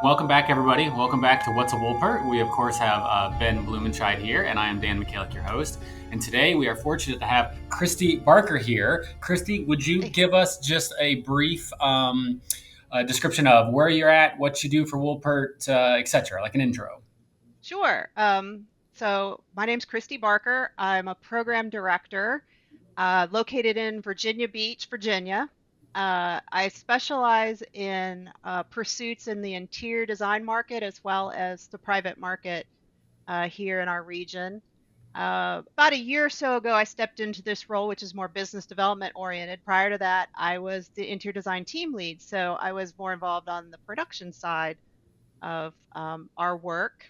Welcome back, everybody. Welcome back to What's a Woolpert. We, of course, have Ben Blumenscheid here, and I am Dan McKellick, your host. And today we are fortunate to have Kristi Barker here. Kristi, would you give us just a brief description of where you're at, what you do for Woolpert, etc., like an intro? Sure. So my name's Kristi Barker. I'm a program director located in Virginia Beach, Virginia. I specialize in pursuits in the interior design market as well as the private market here in our region. About a year or so ago, I stepped into this role, which is more business development oriented. Prior to that, I was the interior design team lead, so I was more involved on the production side of our work.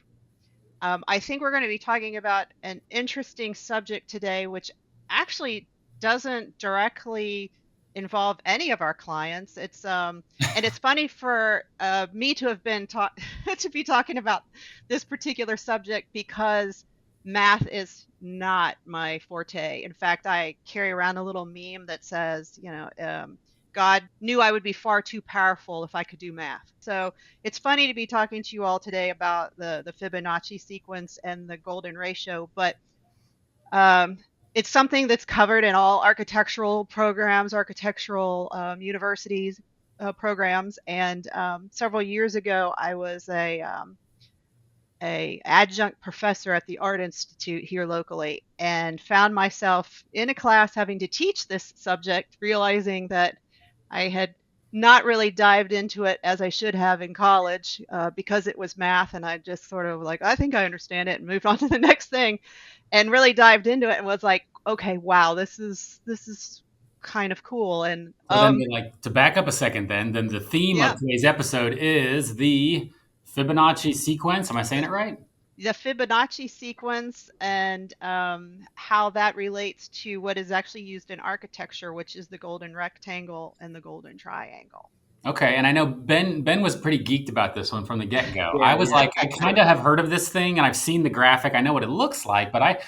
I think we're going to be talking about an interesting subject today, which actually doesn't directly involve any of our clients. And it's funny for me to have been to be talking about this particular subject because math is not my forte. In fact, I carry around a little meme that says, God knew I would be far too powerful if I could do math. So it's funny to be talking to you all today about the Fibonacci sequence and the golden ratio, but um, it's something that's covered in all architectural programs, architectural universities programs. And several years ago, I was a adjunct professor at the Art Institute here locally, and found myself in a class having to teach this subject, realizing that I had not really dived into it as I should have in college because it was math, and I just sort of like, I think I understand it, and moved on to the next thing, and really dived into it and was like, okay, wow, this is kind of cool. And So then, to back up a second, then the theme of yeah, today's episode is the Fibonacci sequence. Am I saying the it right? the Fibonacci sequence and how that relates to what is actually used in architecture, which is the golden rectangle and the golden triangle. Okay, and I know Ben was pretty geeked about this one from the get go. I Yeah, was like, I kind of have heard of this thing, and I've seen the graphic. I know what it looks like, but I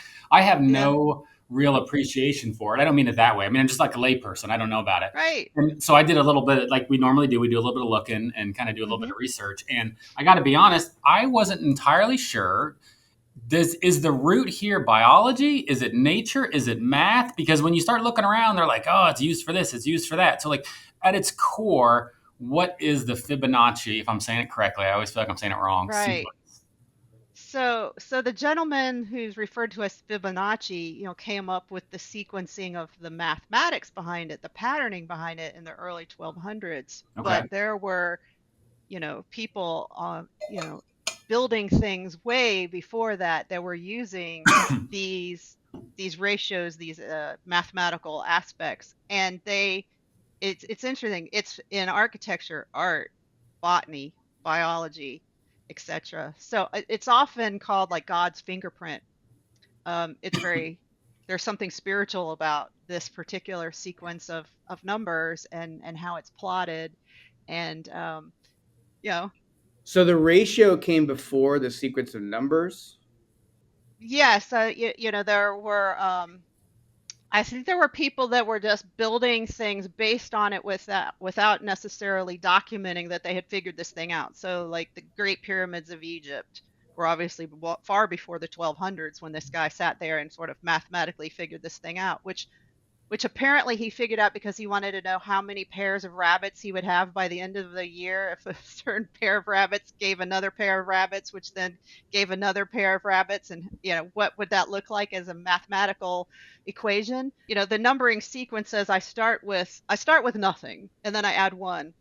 have Yeah, no real appreciation for it. I don't mean it that way. I mean, I'm just like a layperson. I don't know about it. right. And so I did a little bit like we normally do. We do a little bit of looking and kind of do a little bit Hmm. of research. And I got to be honest, I wasn't entirely sure. Is the root here biology? Is it nature? Is it math? Because when you start looking around, they're like, oh, it's used for this, it's used for that. So like at its core, what is the Fibonacci? If I'm saying it correctly, I always feel like I'm saying it wrong. Right. Sequence. So the gentleman who's referred to as Fibonacci, came up with the sequencing of the mathematics behind it, the patterning behind it in the early 1200s. Okay. But there were, people, building things way before that were using these these ratios, these mathematical aspects, and it's interesting. It's in architecture, art, botany, biology, etc. So it's often called like God's fingerprint. It's very There's something spiritual about this particular sequence of numbers and how it's plotted, and you know so the ratio came before the sequence of numbers. yes, there were I think there were people that were just building things based on it without necessarily documenting that they had figured this thing out. So, like the Great Pyramids of Egypt were obviously far before the 1200s when this guy sat there and sort of mathematically figured this thing out, which apparently he figured out because he wanted to know how many pairs of rabbits he would have by the end of the year. If a certain pair of rabbits gave another pair of rabbits, which then gave another pair of rabbits, and what would that look like as a mathematical equation? The numbering sequence says I start with nothing, and then I add one,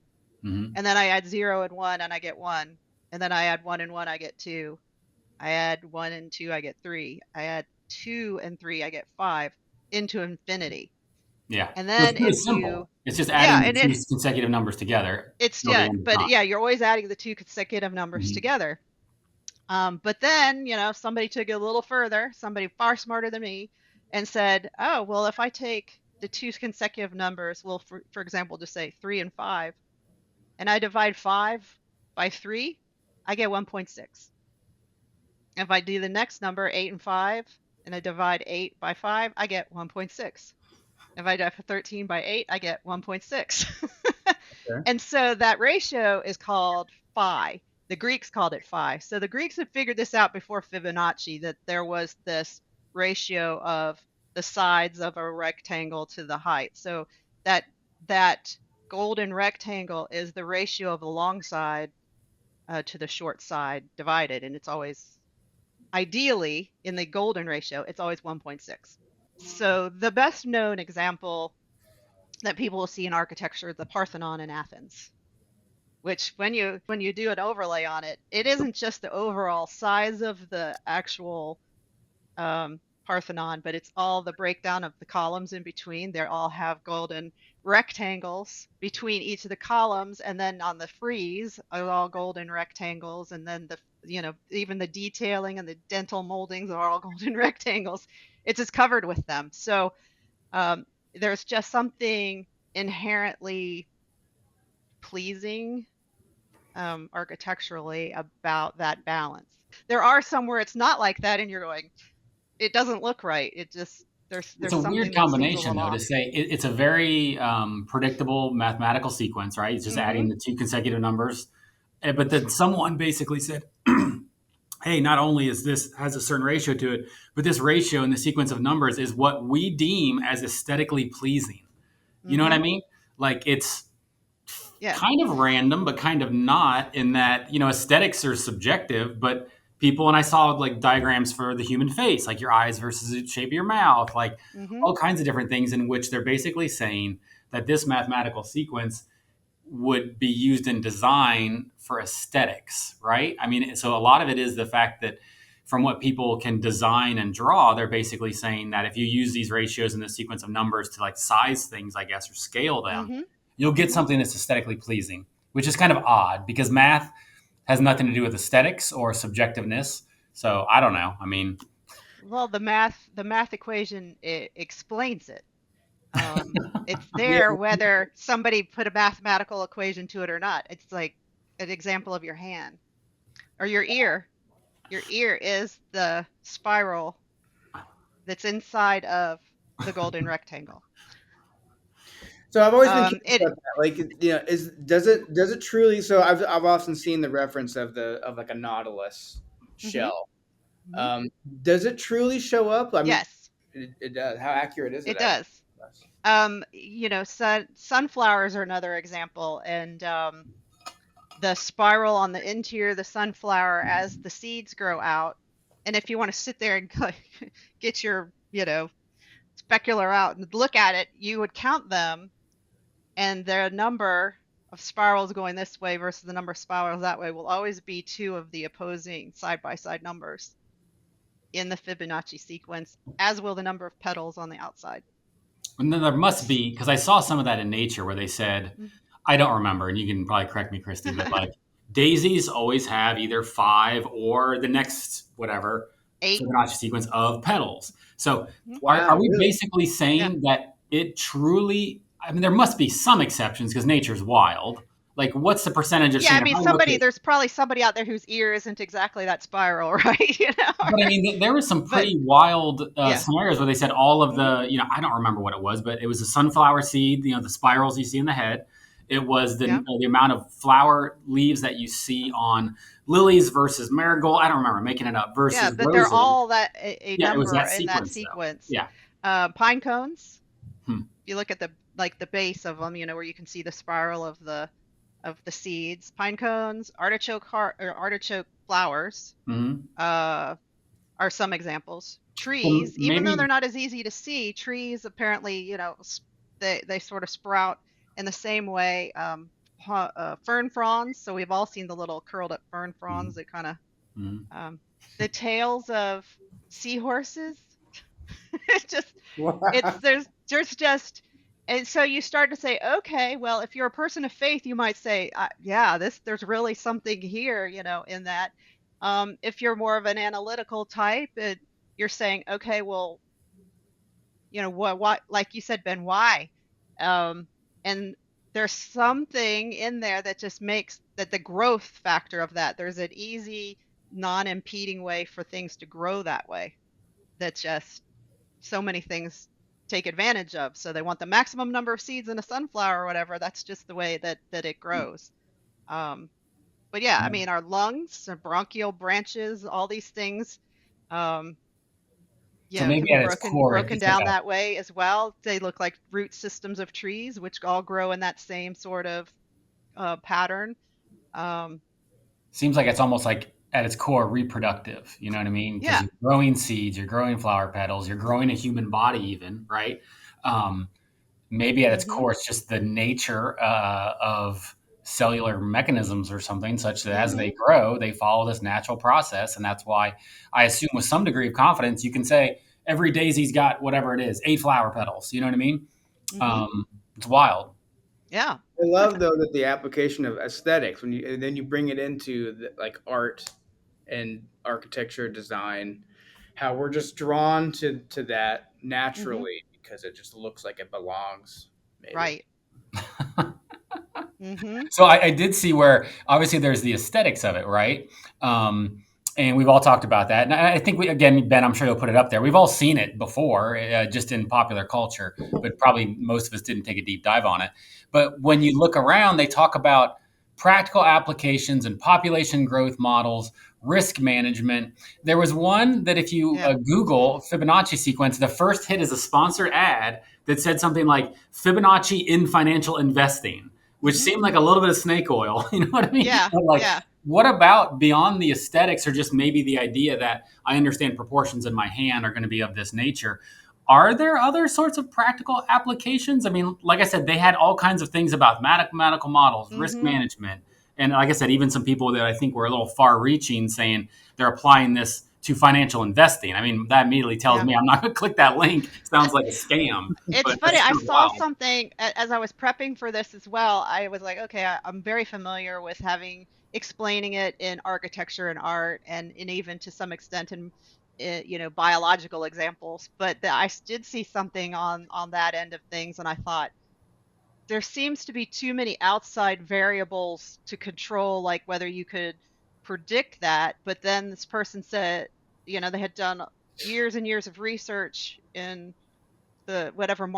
Mm-hmm. and then I add 0 and 1, and I get 1, and then I add 1 and 1, I get 2. I add 1 and 2, I get 3. I add 2 and 3, I get 5, into infinity. Yeah. And So it's then pretty if simple. you, It's just yeah, adding the and two consecutive numbers together it's, till the yeah, end of but time. yeah, you're always adding the two consecutive numbers Mhm. together. But then, somebody took it a little further, somebody far smarter than me, and said, oh, well, if I take the two consecutive numbers, well, for example, just say 3 and 5, and I divide 5 by 3, I get 1.6. If I do the next number, 8 and 5, and I divide 8 by 5, I get 1.6. If I divide 13 by 8, I get 1.6. Okay. And so that ratio is called phi. The Greeks called it phi. So the Greeks had figured this out before Fibonacci, that there was this ratio of the sides of a rectangle to the height. So that golden rectangle is the ratio of the long side to the short side divided, and it's always, ideally, in the golden ratio, it's always 1.6. So the best known example that people will see in architecture is the Parthenon in Athens, which when you do an overlay on it, it isn't just the overall size of the actual Parthenon, but it's all the breakdown of the columns in between. They all have golden rectangles between each of the columns, and then on the frieze are all golden rectangles, and then even the detailing and the dental moldings are all golden rectangles. It's just covered with them. So there's just something inherently pleasing architecturally about that balance. There are some where it's not like that, and you're going, it doesn't look right. It just there's It's a something weird that seems a combination, little though, to off. say it's a very predictable mathematical sequence, right? It's just adding the two consecutive numbers. But then someone basically said, hey, not only is this has a certain ratio to it, but this ratio in the sequence of numbers is what we deem as aesthetically pleasing. You know what I mean? Like it's Yeah. kind of random, but kind of not, in that, aesthetics are subjective, but people, and I saw like diagrams for the human face, like your eyes versus the shape of your mouth, like all kinds of different things, in which they're basically saying that this mathematical sequence would be used in design for aesthetics, right? I mean, so a lot of it is the fact that from what people can design and draw, they're basically saying that if you use these ratios in the sequence of numbers to like size things, I guess, or scale them, you'll get something that's aesthetically pleasing, which is kind of odd because math has nothing to do with aesthetics or subjectiveness. So I don't know. I mean, Well, the math equation explains it. It's Yeah. there whether somebody put a mathematical equation to it or not. It's like an example of your hand or your ear. Your ear is the spiral that's inside of the golden rectangle. So I've always been curious It about that. Like, does it truly? So I've often seen the reference of like a nautilus mhm, shell. mhm. Does it truly show up? I mean, Yes, it does. How accurate is it it actually? does. Sunflowers are another example, and the spiral on the interior of the sunflower as the seeds grow out. And if you want to sit there and get your, specular out and look at it, you would count them, and the number of spirals going this way versus the number of spirals that way will always be two of the opposing side-by-side numbers in the Fibonacci sequence, as will the number of petals on the outside. and then there must be, because I saw some of that in nature where they said, I don't remember, and you can probably correct me, Kristi, but like daisies always have either 5 or the next whatever 8. Fibonacci sequence of petals. So are Wow, we really? basically Yeah. saying that it truly? I mean, there must be some exceptions because nature's wild. Like, what's the percentage of Yeah, I saying, mean, oh, look at? there's probably somebody out there whose ear isn't exactly that spiral, right? But I mean, there was some But pretty wild yeah. scenarios where they said all of Mhm. the, I don't remember what it was, but it was a sunflower seed, the spirals you see in the head. It was Yeah. the amount of flower leaves that you see on lilies versus marigold. I don't remember, making it up, Yeah, versus but they're roses. all a Yeah, it was number that in that sequence though. sequence. Yeah. Pine cones, Hmm. you look at the base of them, where you can see the spiral of the seeds. Pine cones, artichoke flowers, Hmm. are some exampers. Well, Trees, even though maybe. they're not as easy to see, trees apparently, they sort of sprout in the same way. Fern fronds. So we've all seen the little curled up fern fronds that kind of, Mhm. the tails of seahorses. It's just, it's Wow. there's just, and so you start to say, okay, well, if you're a person of faith, you might say, yeah, there's really something here, in that. If you're more of an analytical type, you're saying, okay, well, what, like you said, Ben, why? And there's something in there that just makes that the growth factor of that. There's an easy, non-impeding way for things to grow that way. That's just so many things take advantage of. So they want the maximum number of seeds in a sunflower or whatever. That's just the way that it grows. Um, but yeah, I mean, our lungs, our bronchial branches, all these things, um, So can maybe be at its core, broken it's like down a that way as well. They look like root systems of trees, which all grow in that same sort of pattern. Um, seems like it's almost like at its core reproductive. You know what I mean? Because yeah. you're growing seeds, you're growing flower petals, you're growing a human body, even right. Um, Maybe at its Mm-hmm. core, it's just the nature of cellular mechanisms or something, such that as Mm-hmm. they grow, they follow this natural process, and that's why I assume, with some degree of confidence, you can say every daisy's got whatever it is, 8 flower petals. You know what I mean? Mm-hmm. It's wild. Yeah. I love though that the application of aesthetics when you and then you bring it into like art and architecture design, how we're just drawn to that Mm-hmm. naturally because it just looks like it belongs. Maybe. Right. Mm-hmm. So I did see where obviously there's the aesthetics of it, right? And we've all talked about that. And I think again, Ben, I'm sure you'll put it up there. We've all seen it before, just in popular culture, but probably most of us didn't take a deep dive on it. But when you look around, they talk about practical applications and population growth models, risk management. There was one that if you Yeah. Google Fibonacci sequence, the first hit is a sponsored ad that said something like Fibonacci in financial investing, which Mm-hmm. seemed like a little bit of snake oil. You know what I mean? Yeah. But like, Yeah. what about beyond the aesthetics, or just maybe the idea that I understand proportions in my hand are going to be of this nature? Are there other sorts of practical applications? I mean, like I said, they had all kinds of things about mathematical models, risk Mm-hmm. management, and like I said, even some people that I think were a little far-reaching, saying they're applying this to financial investing. I mean, that immediately tells Yeah. me I'm not going to click that link. Sounds like a scam, It's but funny. that's I kind of saw wild. something as I was prepping for this as well. I was like, okay, I'm very familiar with having explaining it in architecture and art, and even to some extent in biological examples. But I did see something on that end of things, and I thought there seems to be too many outside variables to control, like whether you could predict that. But then this person said, they had done years and years of research in the whatever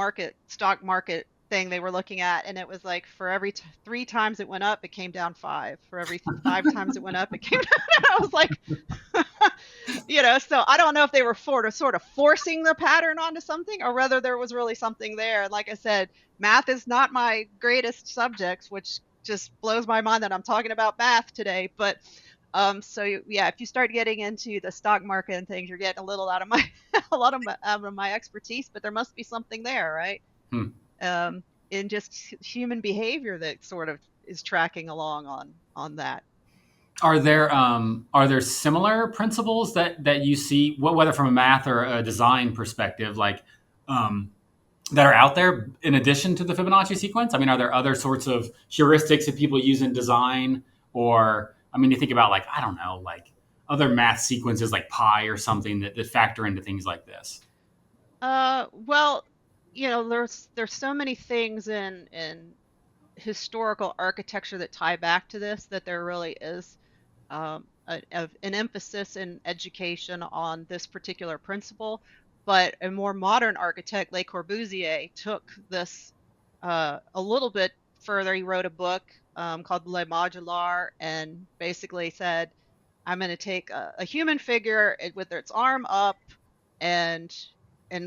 stock market thing they were looking at, and it was like for every 3 times it went up, it came down five. For every 5 times it went up, it came down. I was like, so I don't know if they were sort of forcing the pattern onto something, or whether there was really something there. And like I said, math is not my greatest subject, which just blows my mind that I'm talking about math today. But so yeah, if you start getting into the stock market and things, you're getting a little out of my out of my expertise, but there must be something there, right? Hmm. In just human behavior that sort of is tracking along on that. Are there similar principles that you see, whether from a math or a design perspective, like um, that are out there in addition to the Fibonacci sequence? I mean, are there other sorts of heuristics that people use in design, or I mean, you think about, like, I don't know, like other math sequences like pi or something that factor into things like this. Well, there's so many things in historical architecture that tie back to this, that there really is an emphasis in education on this particular principle. But a more modern architect, Le Corbusier, took this a little bit further. He wrote a book called Le Modular, and basically said, I'm going to take a human figure with its arm up and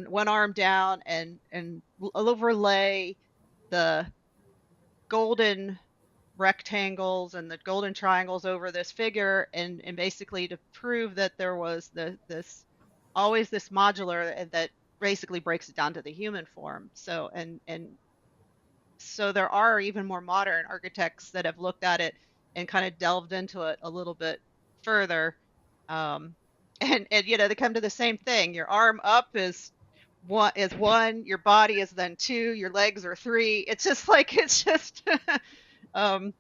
one arm down, and overlay the golden rectangles and the golden triangles over this figure, and basically to prove that there was this always this modular that basically breaks it down to the human form. So there are even more modern architects that have looked at it and kind of delved into it a little bit further. um, and they come to the same thing. Your arm up is one, your body is then two, your legs are three. It's just like it's just um,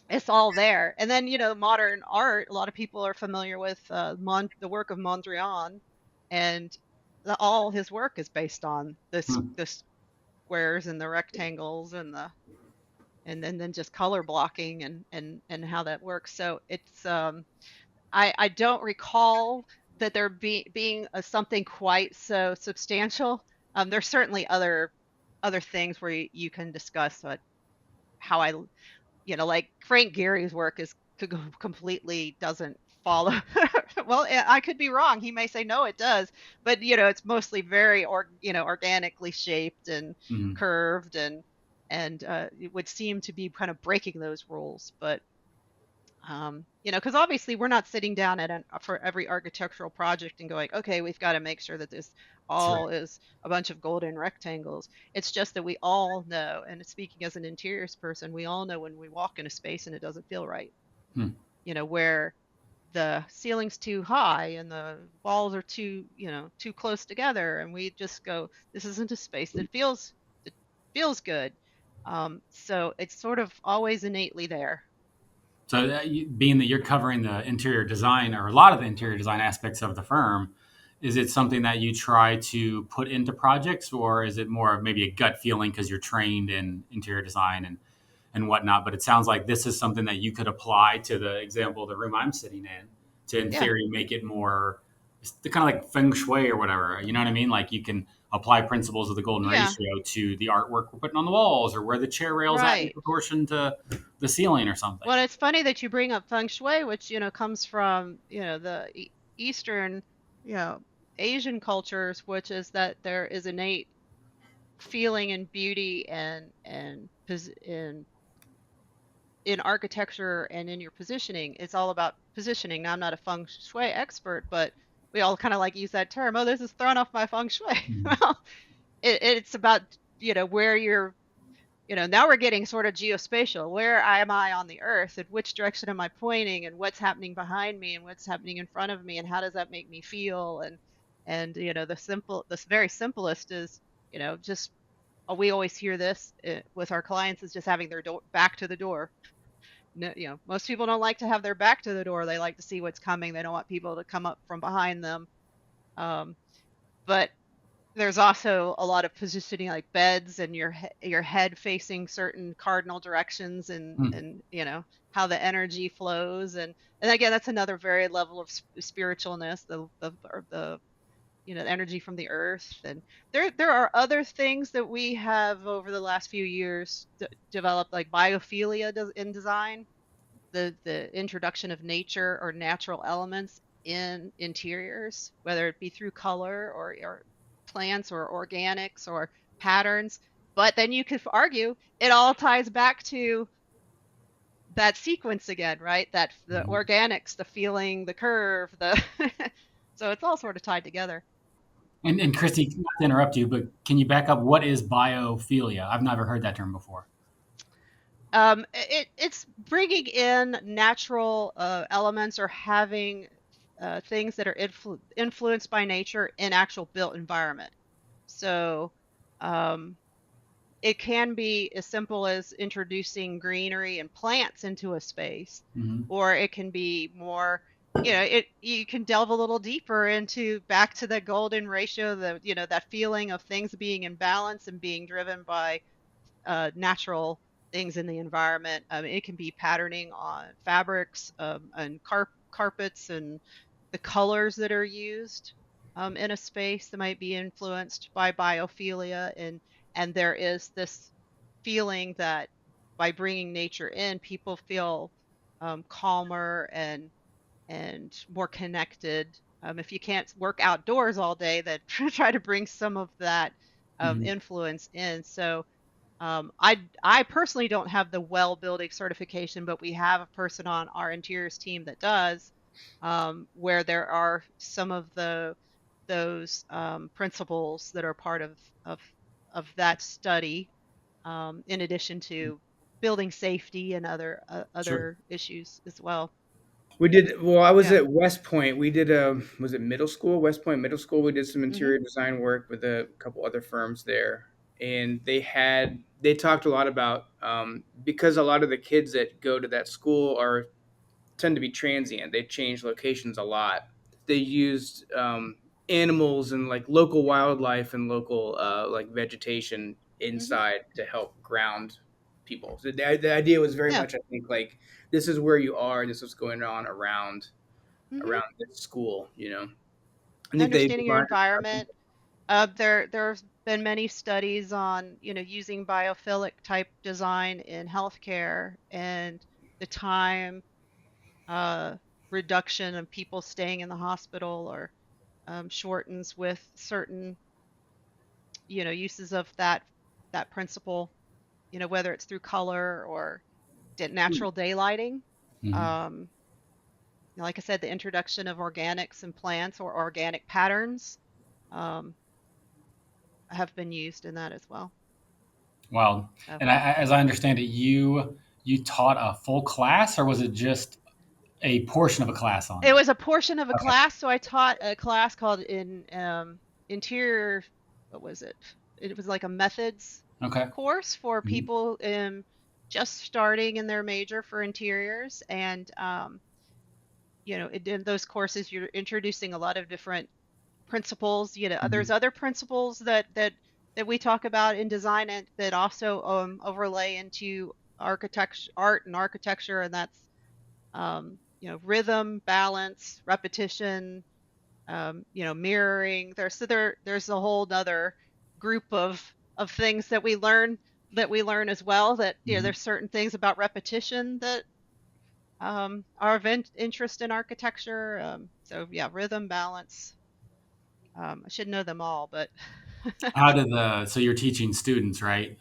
it's all there. And then, modern art, a lot of people are familiar with the work of Mondrian, and all his work is based on Hmm. the squares and the rectangles and then just color blocking and how that works. So it's I don't recall that there being something quite so substantial. There's certainly other things where you can discuss how I like Frank Gehry's work is completely doesn't follow. Well, I could be wrong. He may say no, it does, but it's mostly very organically shaped and Mhm. curved, and it would seem to be kind of breaking those rules. But because obviously we're not sitting down for every architectural project and going, okay, we've got to make sure that this Sure. all is a bunch of golden rectangles. It's just that we all know, and speaking as an interiors person, we all know when we walk in a space and it doesn't feel right. Hmm. Where the ceiling's too high and the walls are too close together, and we just go, this isn't a space that feels good. So it's sort of always innately there. So, being that you're covering the interior design or a lot of the interior design aspects of the firm, is it something that you try to put into projects, or is it more of maybe a gut feeling because you're trained in interior design and whatnot? But it sounds like this is something that you could apply to the example of the room I'm sitting in to, in Yeah. theory, make it more kind of like feng shui or whatever. You know what I mean? Like you can apply principles of the golden Yeah. ratio to the artwork we're putting on the walls or where the chair rails at in Right. proportion to the ceiling or something. Well, it's funny that you bring up feng shui, which, comes from, the Eastern, you know, Asian cultures, which is that there is innate feeling and beauty in architecture and in your positioning. It's all about positioning. Now, I'm not a feng shui expert, but we all kind of like use that term. Oh, this is throwing off my feng shui. Mhm. Well, it's about, where you're now we're getting sort of geospatial. Where am I on the earth, and which direction am I pointing, and what's happening behind me, and what's happening in front of me, and how does that make me feel? And the very simplest is, just we always hear this with our clients, is just having their back to the door. No, most people don't like to have their back to the door. They like to see what's coming. They don't want people to come up from behind them. Um, but there's also a lot of positioning, like beds and your head facing certain cardinal directions, and Hmm. how the energy flows, and again, that's another very level of spiritualness, the energy from the earth. And there are other things that we have over the last few years developed, like biophilia in design, the introduction of nature or natural elements in interiors, whether it be through color or plants or organics or patterns. But then you could argue it all ties back to that sequence again, right? That the Mhm. organics, the feeling, the curve, the so it's all sort of tied together. And Kristi, not to interrupt you, but can you back up? What is biophilia? I've never heard that term before. It's bringing in natural elements, or having things that are influenced by nature in actual built environment. So um, it can be as simple as introducing greenery and plants into a space, Hmm. or it can be more, you can delve a little deeper into back to the golden ratio, that feeling of things being in balance and being driven by natural things in the environment. It can be patterning on fabrics, and carpets, and the colors that are used in a space that might be influenced by biophilia. And there is this feeling that by bringing nature in, people feel calmer and more connected. If you can't work outdoors all day, then try to bring some of that Hmm. influence in. So I personally don't have the well building certification, but we have a person on our interiors team that does, where there are some of those principles that are part of that study, in addition to building safety and Sure. other issues as well. We did well. I was Yeah. at West Point. We did a was it middle school? West Point Middle School. We did some Hmm. interior design work with a couple other firms there, and they talked a lot about because a lot of the kids that go to that school are tend to be transient. They change locations a lot. They used animals and like local wildlife and local like vegetation Hmm. inside to help ground people. So the idea was very Yeah. much, I think, like this is where you are. This is what's going on Hmm. around this school. I think they Understanding your designed. environment. There's been many studies on, using biophilic type design in healthcare, and the time. reduction of people staying in the hospital, or shortens with certain, uses of that principle, whether it's through color or natural daylighting. Mm-hmm. Like I said, the introduction of organics and plants or organic patterns um, have been used in that as well. Well, So, and as I understand it, you taught a full class, or was it just a portion of a class on it it? was a portion of a Okay. class, so I taught a class called interior. What was it? It was like a methods Okay. course for Mm-hmm. people just starting in their major for interiors, and in those courses you're introducing a lot of different principles. There's other principles that we talk about in design, and that also overlay into architecture, art and architecture, and that's rhythm, balance, repetition, mirroring. There's a whole other group of things that we learn as well. That Mm-hmm. there's certain things about repetition that are of interest in architecture. So yeah, rhythm, balance. I should know them all, but So you're teaching students, right?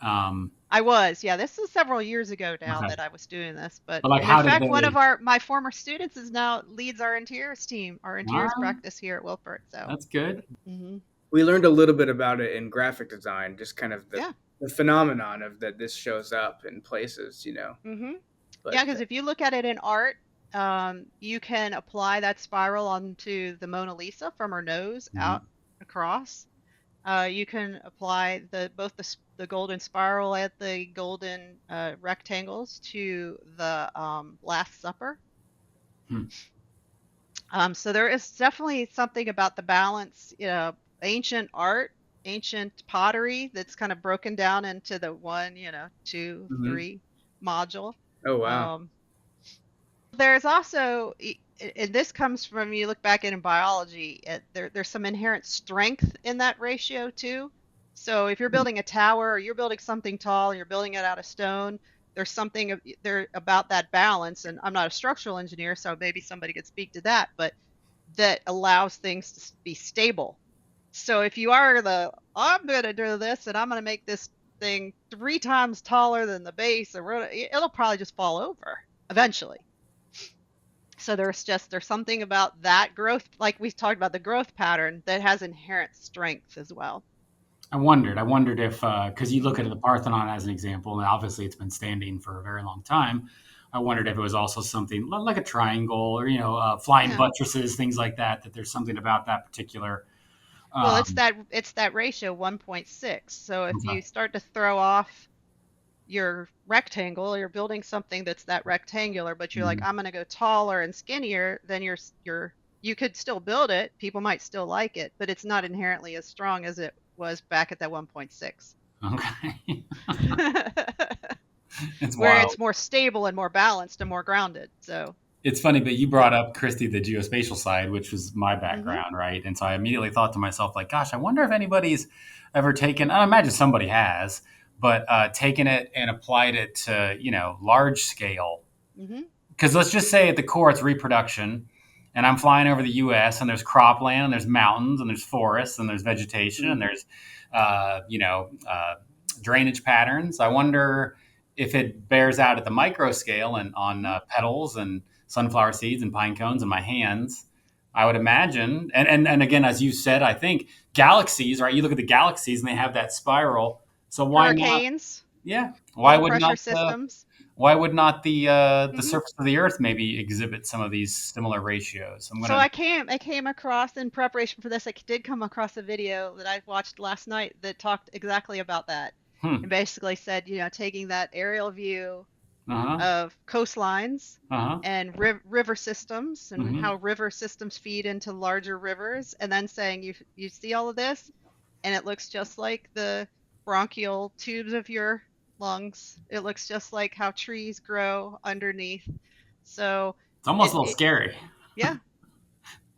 I was. Yeah, this is several years ago now Okay. that I was doing this. But But like, and in how did fact, one of they? my former students is now leads our interiors team, our interiors Wow, practice here at Woolpert. So, that's good. hmm We learned a little bit about it in graphic design, just kind of yeah, the phenomenon of that this shows up in places, hmm yeah, But because if you look at it in art, you can apply that spiral onto the Mona Lisa from her nose Mhm. out across. You can apply both the golden spiral and the golden rectangles to the Last Supper. Hmm. So there is definitely something about the balance, ancient art, ancient pottery that's kind of broken down into the one, two, Mhm. three module. Oh wow. Um, there's also, and this comes from, you look back in biology, there's some inherent strength in that ratio too. So if you're building a tower or you're building something tall and you're building it out of stone, there's something there about that balance. And I'm not a structural engineer, so maybe somebody could speak to that, but that allows things to be stable. So if you are I'm going to do this and I'm going to make this thing 3 times taller than the base, it'll probably just fall over eventually. So there's something about that growth, like we talked about the growth pattern, that has inherent strength as well. I wondered if, because you look at the Parthenon as an example, and obviously it's been standing for a very long time. I wondered if it was also something like a triangle, or flying Yeah. buttresses, things like that. That there's something about that particular. Well, Um, it's that ratio 1.6. So if okay. you start to throw off your rectangle, you're building something that's that rectangular, but you're like, Mhm. I'm going to go taller and skinnier, then you could still build it. People might still like it, but it's not inherently as strong as it was back at that 1.6. Okay. It's Where wild. it's more stable and more balanced and more grounded. So, It's funny, but you yeah. brought up, Kristi, the geospatial side, which was my hmm background, right? And so I immediately thought to myself, like, gosh, I wonder if anybody's ever taken, I imagine somebody has, but taken it and applied it to, large scale. hmm Because let's just say at the core, it's reproduction. And I'm flying over the US, and there's cropland, and there's mountains, and there's forests, and there's vegetation, and Mhm. there's, uh, you know, uh, drainage patterns. I wonder if it bears out at the micro scale and on hmm petals and sunflower seeds and pine cones in my hands. I would imagine, and again, as you said, I think galaxies, right? You look at the galaxies, and they have that spiral. So why not? Hurricanes, Yeah, why low would pressure not? systems. The hmm surface of the Earth maybe exhibit some of these similar ratios? I'm So gonna. I came across, in preparation for this, I did come across a video that I watched last night that talked exactly about that, and Hmm. basically said, taking that aerial view Uh huh. of coastlines Uh huh. and river systems and Hmm. how river systems feed into larger rivers, and then saying, you see all of this, and it looks just like the bronchial tubes of your lungs. It looks just like how trees grow underneath. So It's almost a little it scary. yeah,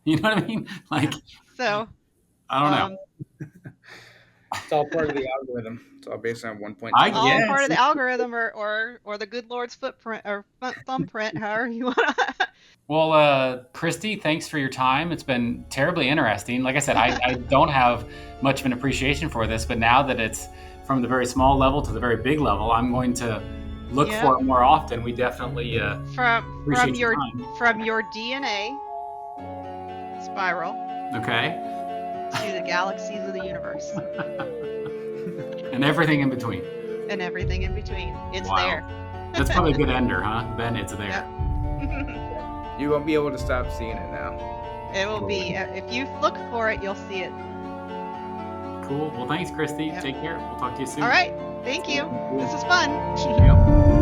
You know what I mean? Like, yeah. So I don't know. um, It's all part of the algorithm. It's all based on I 1.6. all part of guess. the algorithm, or the good Lord's footprint or thumbprint, however you want to. Well, Kristi, thanks for your time. It's been terribly interesting. Like I said, I don't have much of an appreciation for this, but now that it's from the very small level to the very big level, I'm going to look Yep. for it more often. We definitely From appreciate your time. from your DNA spiral Okay. to the galaxies of the universe And everything in between. and everything in between. It's Wow. there. That's probably a good ender, huh? Then it's there. Yep. You won't be able to stop seeing it now. It will be. If you look for it, you'll see it. Cool. Well, thanks, Kristi. Yep. Take care. We'll talk to you soon. All right. Thank you. This is fun. Yep.